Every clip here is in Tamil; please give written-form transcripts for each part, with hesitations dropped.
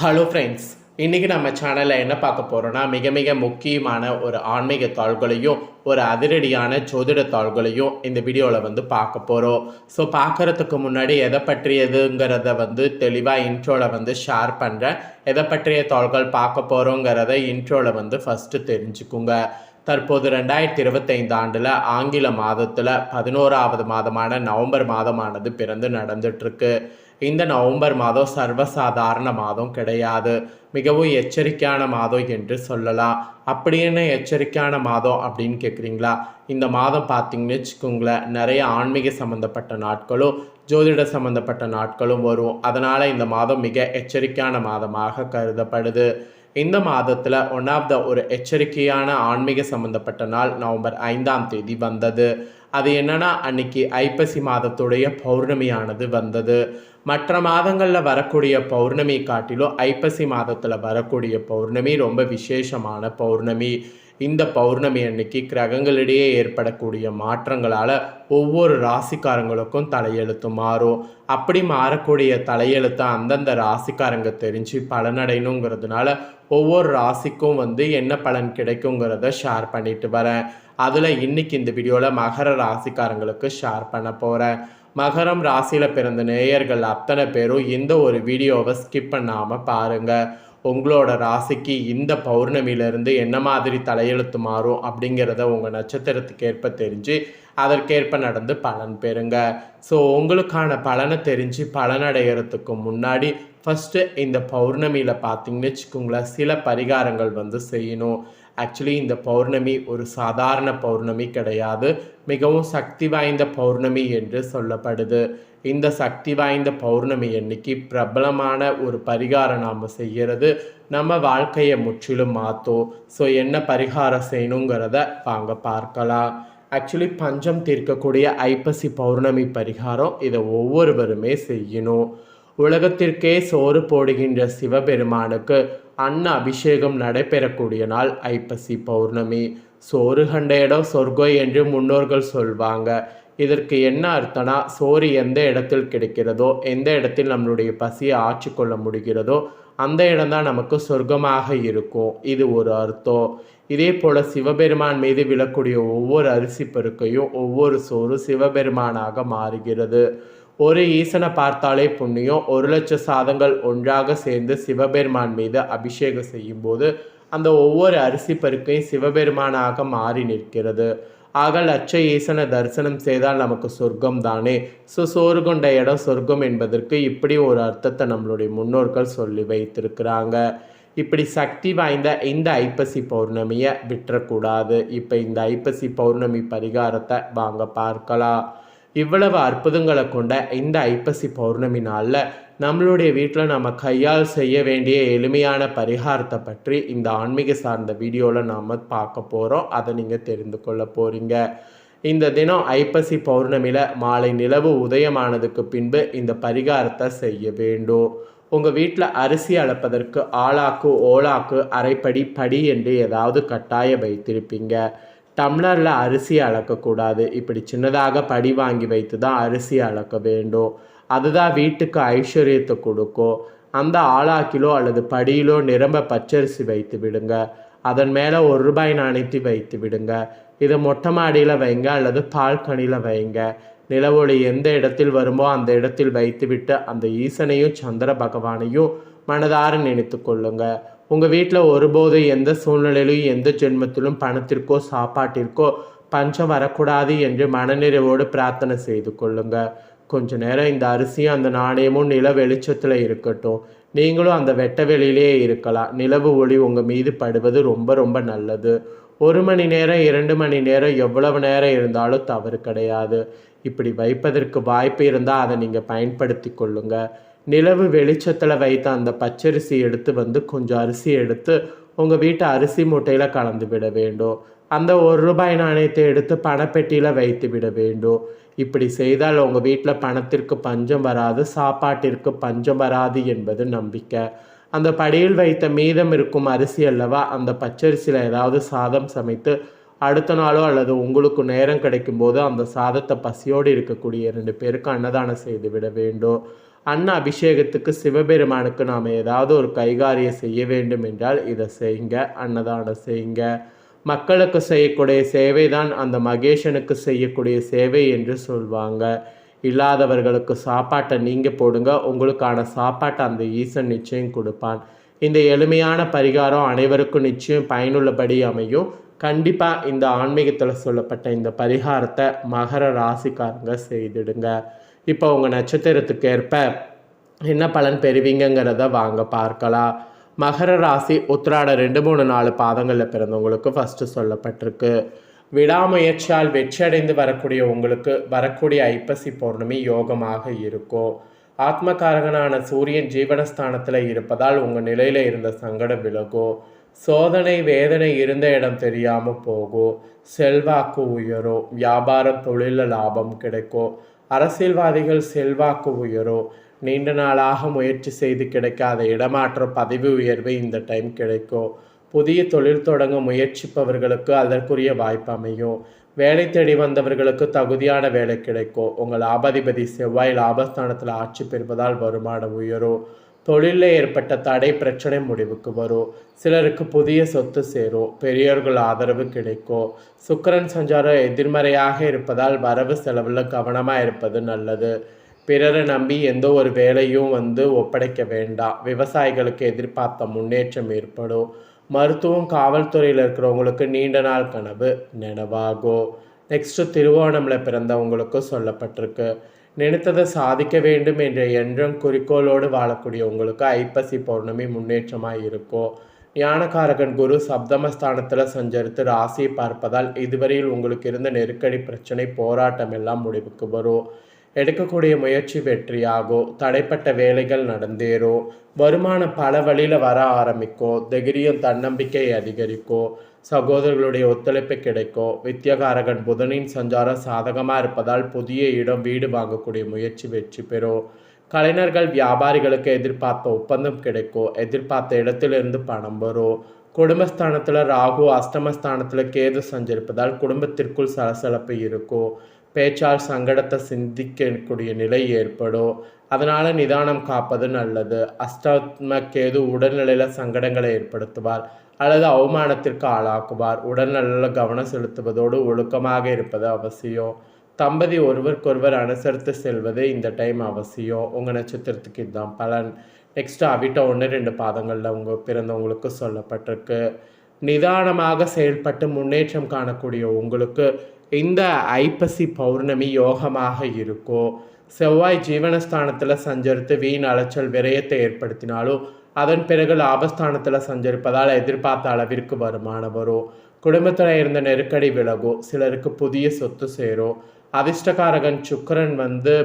ஹலோ ஃப்ரெண்ட்ஸ், இன்றைக்கி நம்ம சேனலில் என்ன பார்க்க போகிறோன்னா மிக மிக முக்கியமான ஒரு ஆன்மீக தாள்களையும் ஒரு அதிரடியான ஜோதிட தாள்களையும் இந்த வீடியோவில் பார்க்க போகிறோம். ஸோ பார்க்குறதுக்கு முன்னாடி எதை பற்றியதுங்கிறத தெளிவாக இன்ட்ரோவில் ஷேர் பண்ணுறேன். எதை பற்றிய தாள்கள் பார்க்க போகிறோங்கிறத இன்ட்ரோவில் ஃபஸ்ட்டு தெரிஞ்சுக்குங்க. தற்போது 2025 ஆண்டில் ஆங்கில மாதத்தில் 11வது மாதமான நவம்பர் மாதமானது பிறந்து நடந்துட்டுருக்கு. இந்த நவம்பர் மாதம் சர்வசாதாரண மாதம் கிடையாது, மிகவும் எச்சரிக்கையான மாதம் என்று சொல்லலாம். அப்படி என்ன எச்சரிக்கையான மாதம் அப்படின்னு கேட்குறீங்களா? இந்த மாதம் பார்த்தீங்கன்னு வச்சுக்கோங்களேன், நிறைய ஆன்மீக சம்மந்தப்பட்ட நாட்களும் ஜோதிட சம்மந்தப்பட்ட நாட்களும் வரும். அதனால் இந்த மாதம் மிக எச்சரிக்கையான மாதமாக கருதப்படுது. இந்த மாதத்தில் ஒன் ஆஃப் த ஒரு எச்சரிக்கையான ஆன்மீக சம்மந்தப்பட்ட நாள் நவம்பர் 5ஆம் தேதி வந்தது. அது என்னன்னா, அன்னைக்கு ஐப்பசி மாதத்துடைய பௌர்ணமியானது வந்தது. மற்ற மாதங்களில் வரக்கூடிய பௌர்ணமி காட்டிலும் ஐப்பசி மாதத்தில் வரக்கூடிய பௌர்ணமி ரொம்ப விசேஷமான பௌர்ணமி. இந்த பௌர்ணமி அன்னைக்கு கிரகங்களிடையே ஏற்படக்கூடிய மாற்றங்களால் ஒவ்வொரு ராசிக்காரங்களுக்கும் தலையெழுத்து மாறும். அப்படி மாறக்கூடிய தலையெழுத்தை அந்தந்த ராசிக்காரங்க தெரிஞ்சு பலனடையணுங்கிறதுனால ஒவ்வொரு ராசிக்கும் என்ன பலன் கிடைக்குங்கிறத ஷேர் பண்ணிட்டு வரேன். அதில் இன்றைக்கி இந்த வீடியோவில் மகர ராசிக்காரங்களுக்கு ஷேர் பண்ண போகிறேன். மகரம் ராசியில் பிறந்த நேயர்கள் அத்தனை பேரும் இந்த ஒரு வீடியோவை ஸ்கிப் பண்ணாமல் பாருங்கள். உங்களோட ராசிக்கு இந்த பௌர்ணமியிலேருந்து என்ன மாதிரி தலையெழுத்து மாறும் அப்படிங்கிறத உங்கள் நட்சத்திரத்துக்கு ஏற்ப தெரிஞ்சு அதற்கேற்ப நடந்து பலன் பெறுங்க. ஸோ உங்களுக்கான பலனை தெரிஞ்சு பலனடைகிறதுக்கு முன்னாடி ஃபஸ்ட்டு இந்த பௌர்ணமியில் பார்த்தீங்கன்னு வச்சுக்கோங்களேன், சில பரிகாரங்கள் செய்யணும். ஆக்சுவலி இந்த பௌர்ணமி ஒரு சாதாரண பௌர்ணமி கிடையாது, மிகவும் சக்தி வாய்ந்த பௌர்ணமி என்று சொல்லப்படுது. இந்த சக்தி வாய்ந்த பௌர்ணமி அன்னைக்கு பிரபலமான ஒரு பரிகாரம் நாம் செய்கிறது நம்ம வாழ்க்கையை முற்றிலும் மாற்றும். ஸோ என்ன பரிகாரம் செய்யணுங்கிறத வாங்க பார்க்கலாம். ஆக்சுவலி பஞ்சம் தீர்க்கக்கூடிய ஐப்பசி பௌர்ணமி பரிகாரம் இதை ஒவ்வொருவருமே செய்யணும். உலகத்திற்கே சோறு போடுகின்ற சிவபெருமானுக்கு அன்ன அபிஷேகம் நடைபெறக்கூடிய நாள் ஐப்பசி பௌர்ணமி. சோறு கண்ட இடம் சொர்க்கம் என்று முன்னோர்கள் சொல்வாங்க. இதற்கு என்ன அர்த்தம்னா, சோறு எந்த இடத்தில் கிடைக்கிறதோ, எந்த இடத்தில் நம்மளுடைய பசியை ஆட்சி கொள்ள முடிகிறதோ அந்த இடம்தான் நமக்கு சொர்க்கமாக இருக்கும். இது ஒரு அர்த்தம். இதே போல் சிவபெருமான் மீது விழக்கூடிய ஒவ்வொரு அரிசி பருக்கையும் ஒவ்வொரு சோறு சிவபெருமானாக மாறுகிறது. ஒரு ஈசனை பார்த்தாலே புண்ணியம். 1,00,000 சாதங்கள் ஒன்றாக சேர்ந்து சிவபெருமான் மீது அபிஷேகம் செய்யும்போது அந்த ஒவ்வொரு அரிசி பருக்கையும் சிவபெருமானாக மாறி நிற்கிறது. ஆக லட்ச ஈசனை தரிசனம் செய்தால் நமக்கு சொர்க்கம் தானே. சோறு கொண்ட இடம் சொர்க்கம் என்பதற்கு இப்படி ஒரு அர்த்தத்தை நம்மளுடைய முன்னோர்கள் சொல்லி வைத்திருக்கிறாங்க. இப்படி சக்தி வாய்ந்த இந்த ஐப்பசி பௌர்ணமியை விட்டுறக்கூடாது. இப்போ இந்த ஐப்பசி பௌர்ணமி பரிகாரத்தை வாங்க பார்க்கலாம். இவ்வளவு அற்புதங்களை கொண்ட இந்த ஐப்பசி பௌர்ணமி நாளில் நம்மளுடைய வீட்டில் நம்ம கையால் செய்ய வேண்டிய எளிமையான பரிகாரத்தை பற்றி இந்த ஆன்மீக சார்ந்த வீடியோவில் நாம் பார்க்க போகிறோம். அதை நீங்கள் தெரிந்து கொள்ள போகிறீங்க. இந்த தினம் ஐப்பசி பௌர்ணமியில் மாலை நிலவு உதயமானதுக்கு பின்பு இந்த பரிகாரத்தை செய்ய வேண்டும். உங்கள் வீட்டில் அரிசி அளப்பதற்கு ஆளாக்கு, ஓலாக்கு, அரைப்படி, படி என்று ஏதாவது கட்டாயம் வைத்திருப்பீங்க. டம்ளரில் அரிசி அளக்கக்கூடாது. இப்படி சின்னதாக படி வாங்கி வைத்து தான் அரிசி அளக்க வேண்டும். அதுதான் வீட்டுக்கு ஐஸ்வர்யத்தை கொடுக்கும். அந்த ஆளாக்கிலோ அல்லது படியிலோ நிரம்ப பச்சரிசி வைத்து விடுங்க. அதன் மேலே ₹1 நாணயத்தை வைத்து விடுங்க. இதை மொட்டை மாடியில் வைங்க அல்லது பால்கனியில் வைங்க. நிலவொளி எந்த இடத்தில் வருமோ அந்த இடத்தில் வைத்துவிட்டு அந்த ஈசனையும் சந்திர பகவானையும் மனதார நினைத்து கொள்ளுங்க. உங்கள் வீட்டில் ஒருபோது எந்த சூழ்நிலையிலும் எந்த ஜென்மத்திலும் பணத்திற்கோ சாப்பாட்டிற்கோ பஞ்சம் வரக்கூடாது என்று மனநிறைவோடு பிரார்த்தனை செய்து கொள்ளுங்க. கொஞ்ச நேரம் இந்த அரிசியும் அந்த நாணயமும் நில வெளிச்சத்தில் இருக்கட்டும். நீங்களும் அந்த வெட்ட வெளியிலே இருக்கலாம். நிலவு ஒளி உங்கள் மீது படுவது ரொம்ப ரொம்ப நல்லது. 1 மணி நேரம் 2 மணி நேரம் எவ்வளவு நேரம் இருந்தாலும் தவறு கிடையாது. இப்படி வைப்பதற்கு வாய்ப்பு இருந்தால் அதை நீங்கள் பயன்படுத்தி கொள்ளுங்க. நிலவு வெளிச்சத்தில் வைத்த அந்த பச்சரிசி எடுத்து கொஞ்சம் அரிசி எடுத்து உங்கள் வீட்டு அரிசி மூட்டையில் கலந்து விட வேண்டும். அந்த ₹1 நாணயத்தை எடுத்து பணப்பெட்டியில் வைத்து விட வேண்டும். இப்படி செய்தால் உங்கள் வீட்டில் பணத்திற்கு பஞ்சம் வராது, சாப்பாட்டிற்கு பஞ்சம் வராது என்பது நம்பிக்கை. அந்த படியில் வைத்த மீதம் இருக்கும் அரிசி அல்லவா, அந்த பச்சரிசியில் ஏதாவது சாதம் சமைத்து அடுத்த நாளோ அல்லது உங்களுக்கு நேரம் கிடைக்கும் போது அந்த சாதத்தை பசியோடு இருக்கக்கூடிய 2 பேருக்கு அன்னதானம் செய்து விட வேண்டும். அன்ன அபிஷேகத்துக்கு சிவபெருமானுக்கு நாம் ஏதாவது ஒரு கைகாரியம் செய்ய வேண்டும் என்றால் இதை செய்யுங்க, அன்னதானம் செய்யுங்க. மக்களுக்கு செய்யக்கூடிய சேவை தான் அந்த மகேஷனுக்கு செய்யக்கூடிய சேவை என்று சொல்வாங்க. இல்லாதவர்களுக்கு சாப்பாட்டை நீங்கள் போடுங்க, உங்களுக்கான சாப்பாட்டை அந்த ஈசன் நிச்சயம் கொடுப்பான். இந்த எளிமையான பரிகாரம் அனைவருக்கும் நிச்சயம் பயனுள்ளபடி அமையும். கண்டிப்பாக இந்த ஆன்மீகத்தில் சொல்லப்பட்ட இந்த பரிகாரத்தை மகர ராசிக்காரங்க செய்திடுங்க. இப்போ உங்கள் நட்சத்திரத்துக்கு ஏற்ப என்ன பலன் பெறுவீங்கிறத வாங்க பார்க்கலாம். மகர ராசி உத்திராட 2, 3, 4 பாதங்களில் பிறந்தவங்களுக்கு ஃபஸ்ட்டு சொல்லப்பட்டிருக்கு. விடாமுயற்சியால் வெற்றியடைந்து வரக்கூடிய உங்களுக்கு வரக்கூடிய ஐப்பசி பௌர்ணமி யோகமாக இருக்கும். ஆத்மகாரகனான சூரியன் ஜீவனஸ்தானத்தில் இருப்பதால் உங்கள் நிலையில் இருந்த சங்கடம் விலகும். சோதனை வேதனை இருந்த இடம் தெரியாமல் போகும். செல்வாக்கு உயரும். வியாபாரம் தொழிலில் லாபம் கிடைக்கும். அரசியல்வாதிகள் செல்வாக்கு உயரும். நீண்ட நாளாக முயற்சி செய்து கிடைக்காத இடமாற்ற பதவி உயர்வு இந்த டைம் கிடைக்கும். புதிய தொழில் தொடங்க முயற்சிப்பவர்களுக்கு அதற்குரிய வாய்ப்பு அமையும். வேலை தேடி வந்தவர்களுக்கு தகுதியான வேலை கிடைக்கும். உங்கள் லாபாதிபதி செவ்வாய் லாபஸ்தானத்தில் ஆட்சி பெறுவதால் வருமானம் உயரும். தொழிலில் ஏற்பட்ட தடை பிரச்சனை முடிவுக்கு வரும். சிலருக்கு புதிய சொத்து சேரும். பெரியோர்கள் ஆதரவு கிடைக்கும். சுக்கிரன் சஞ்சாரம் எதிர்மறையாக இருப்பதால் வரவு செலவில் கவனமாக இருப்பது நல்லது. பிறரை நம்பி எந்த ஒரு வேலையும் ஒப்படைக்க வேண்டாம். விவசாயிகளுக்கு எதிர்பார்த்த முன்னேற்றம் ஏற்படும். மருத்துவம் காவல்துறையில் இருக்கிறவங்களுக்கு நீண்ட நாள் கனவு நினைவாகும். நெக்ஸ்ட்டு திருவோணமில் பிறந்தவங்களுக்கு சொல்லப்பட்டிருக்கு. நினைத்ததை சாதிக்க வேண்டும் என்ற எண்ணம் குறிக்கோளோடு வாழக்கூடிய உங்களுக்கு ஐப்பசி பௌர்ணமி முன்னேற்றமாக இருக்கும். ஞானகாரகன் குரு சப்தமஸ்தானத்தில் சஞ்சரித்து ராசியை பார்ப்பதால் இதுவரையில் உங்களுக்கு இருந்த நெருக்கடி பிரச்சனை போராட்டம் எல்லாம் முடிவுக்கு வரும். எடுக்கக்கூடிய முயற்சி வெற்றியாகும். தடைப்பட்ட வேலைகள் நடந்தேறும். வருமானம் பல வழியில் வர ஆரம்பிக்கும். தைரியம் தன்னம்பிக்கை அதிகரிக்கும். சகோதரர்களுடைய ஒத்துழைப்பு கிடைக்கும். வித்யகாரகன் புதனின் சஞ்சாரம் சாதகமாக இருப்பதால் புதிய இடம் வீடு வாங்கக்கூடிய முயற்சி வெற்றி பெறும். கலைஞர்கள் வியாபாரிகளுக்கு எதிர்பார்த்த ஒப்பந்தம் கிடைக்கும். எதிர்பார்த்த இடத்திலிருந்து பணம் வரும். குடும்பஸ்தானத்தில் ராகு அஷ்டமஸ்தானத்தில் கேது சஞ்சரிப்பதால் குடும்பத்திற்குள் சலசலப்பு இருக்கும். பேச்சால் சங்கடத்தை சிந்திக்கக்கூடிய நிலை ஏற்படும். அதனால் நிதானம் காப்பது நல்லது. அஷ்டம கேது உடல்நிலையில் சங்கடங்களை ஏற்படுத்துவார் அல்லது அவமானத்திற்கு ஆளாக்குவார். உடல்நலில் கவனம் செலுத்துவதோடு ஒழுக்கமாக இருப்பது அவசியம். தம்பதி ஒருவருக்கொருவர் அனுசரித்து செல்வது இந்த டைம் அவசியம். உங்கள் நட்சத்திரத்துக்கு இதுதான் பலன். நெக்ஸ்ட்டு அவிட்ட 1, 2 பாதங்களில் பிறந்தவங்களுக்கு சொல்லப்பட்டிருக்கு. நிதானமாக செயல்பட்டு முன்னேற்றம் காணக்கூடிய உங்களுக்கு இந்த ஐப்பசி பௌர்ணமி யோகமாக இருக்கும். செவ்வாய் ஜீவனஸ்தானத்தில் சஞ்சரித்து வீண் அலைச்சல் விரயத்தை ஏற்படுத்தினாலும் அதன் பிறகு லாபஸ்தானத்தில் சஞ்சரிப்பதால் எதிர்பார்த்த அளவிற்கு வருமானம் வரும். குடும்பத்தில் இருந்த நெருக்கடி விலகும். சிலருக்கு புதிய சொத்து சேரும். அதிர்ஷ்டகாரகன் சுக்கிரன்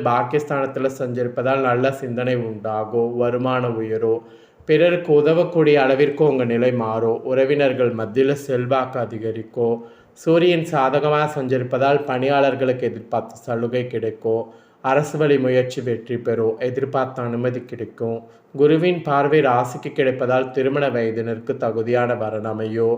பாக்கியஸ்தானத்தில் சஞ்சரிப்பதால் நல்ல சிந்தனை உண்டாகும். வருமானம் உயரும். பிறருக்கு உதவக்கூடிய அளவிற்கு உங்கள் நிலை மாறும். உறவினர்கள் மத்தியில் செல்வாக்கு அதிகரிக்கும். சூரியன் சாதகமாக சஞ்சரிப்பதால் பணியாளர்களுக்கு எதிர்பார்த்த சலுகை கிடைக்கும். அரசு வழி முயற்சி வெற்றி பெறும். எதிர்பார்த்த அனுமதி கிடைக்கும். குருவின் பார்வை ராசிக்கு கிடைப்பதால் திருமண வயதினருக்கு தகுதியான வரன் அமையும்.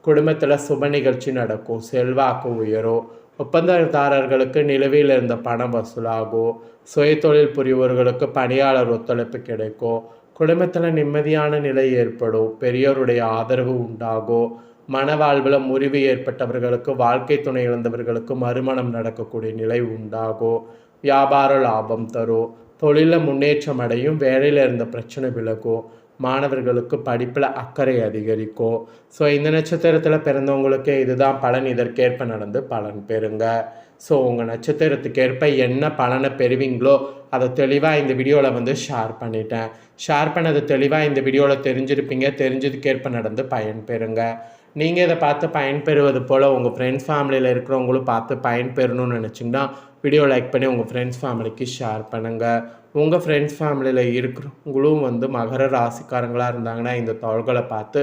குடும்பத்தில் சுப நிகழ்ச்சி நடக்கும். செல்வாக்கு உயரும். ஒப்பந்ததாரர்களுக்கு நிலுவையில் இருந்த பணம் வசூலாகும். சுய தொழில் புரிவோர்களுக்கு பணியாளர் ஒத்துழைப்பு கிடைக்கும். குடும்பத்தில் நிம்மதியான நிலை ஏற்படும். பெரியோருடைய ஆதரவு உண்டாகும். மனவாழ்வில் முறிவு ஏற்பட்டவர்களுக்கு வாழ்க்கை துணை இழந்தவர்களுக்கு மறுமணம் நடக்கக்கூடிய நிலை உண்டாகும். வியாபார லாபம் தரும். தொழிலில் முன்னேற்றம் அடையும். வேலையில் இருந்த பிரச்சனை விலகும். மாணவர்களுக்கு படிப்பில் அக்கறை அதிகரிக்கும். ஸோ இந்த நட்சத்திரத்தில் பிறந்தவங்களுக்கு இதுதான் பலன். இதற்கேற்ப நடந்து பலன் பெறுங்க. ஸோ உங்கள் நட்சத்திரத்துக்கேற்ப என்ன பலனை பெறுவீங்களோ அதை தெளிவாக இந்த வீடியோவில் ஷேர் பண்ணிட்டேன். ஷேர் பண்ணது தெளிவாக இந்த வீடியோவில் தெரிஞ்சிருப்பீங்க. தெரிஞ்சதுக்கேற்ப நடந்து பயன் பெறுங்க. நீங்கள் இதை பார்த்து பயன்பெறுவது போல் உங்கள் ஃப்ரெண்ட்ஸ் ஃபேமிலியில் இருக்கிறவங்களும் பார்த்து பயன்பெறணும்னு நினச்சிங்கன்னா வீடியோ லைக் பண்ணி உங்கள் ஃப்ரெண்ட்ஸ் ஃபேமிலிக்கு ஷேர் பண்ணுங்கள். உங்கள் ஃப்ரெண்ட்ஸ் ஃபேமிலியில் இருக்கிறவங்களும் மகர ராசிக்காரங்களாக இருந்தாங்கன்னா இந்த தகவல்களை பார்த்து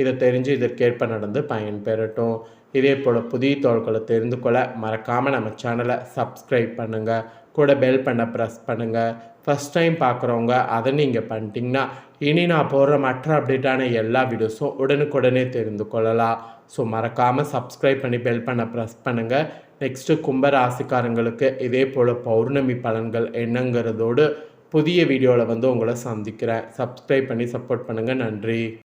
இதை தெரிஞ்சு இதற்கேற்ப நடந்து பயன்பெறட்டும். இதே போல் புதிய தகவல்களை தெரிந்து கொள்ள மறக்காமல் நம்ம சேனலை சப்ஸ்கிரைப் பண்ணுங்கள். கூட பெல் பண்ண ப்ரெஸ் பண்ணுங்கள். ஃபஸ்ட் டைம் பார்க்குறவங்க அதை நீங்கள் பண்ணிட்டீங்கன்னா இனி நான் போடுற மற்ற அப்டேட்டான எல்லா வீடியோஸும் உடனுக்குடனே தெரிந்து கொள்ளலாம். ஸோ மறக்காமல் சப்ஸ்கிரைப் பண்ணி பெல் பண்ண ப்ரெஸ் பண்ணுங்கள். நெக்ஸ்ட்டு கும்ப ராசிக்காரங்களுக்கு இதே போல் பௌர்ணமி பலன்கள் என்னங்கிறதோடு புதிய வீடியோவில் வந்து உங்களை சந்திக்கிறேன். சப்ஸ்கிரைப் பண்ணி சப்போர்ட் பண்ணுங்கள். நன்றி.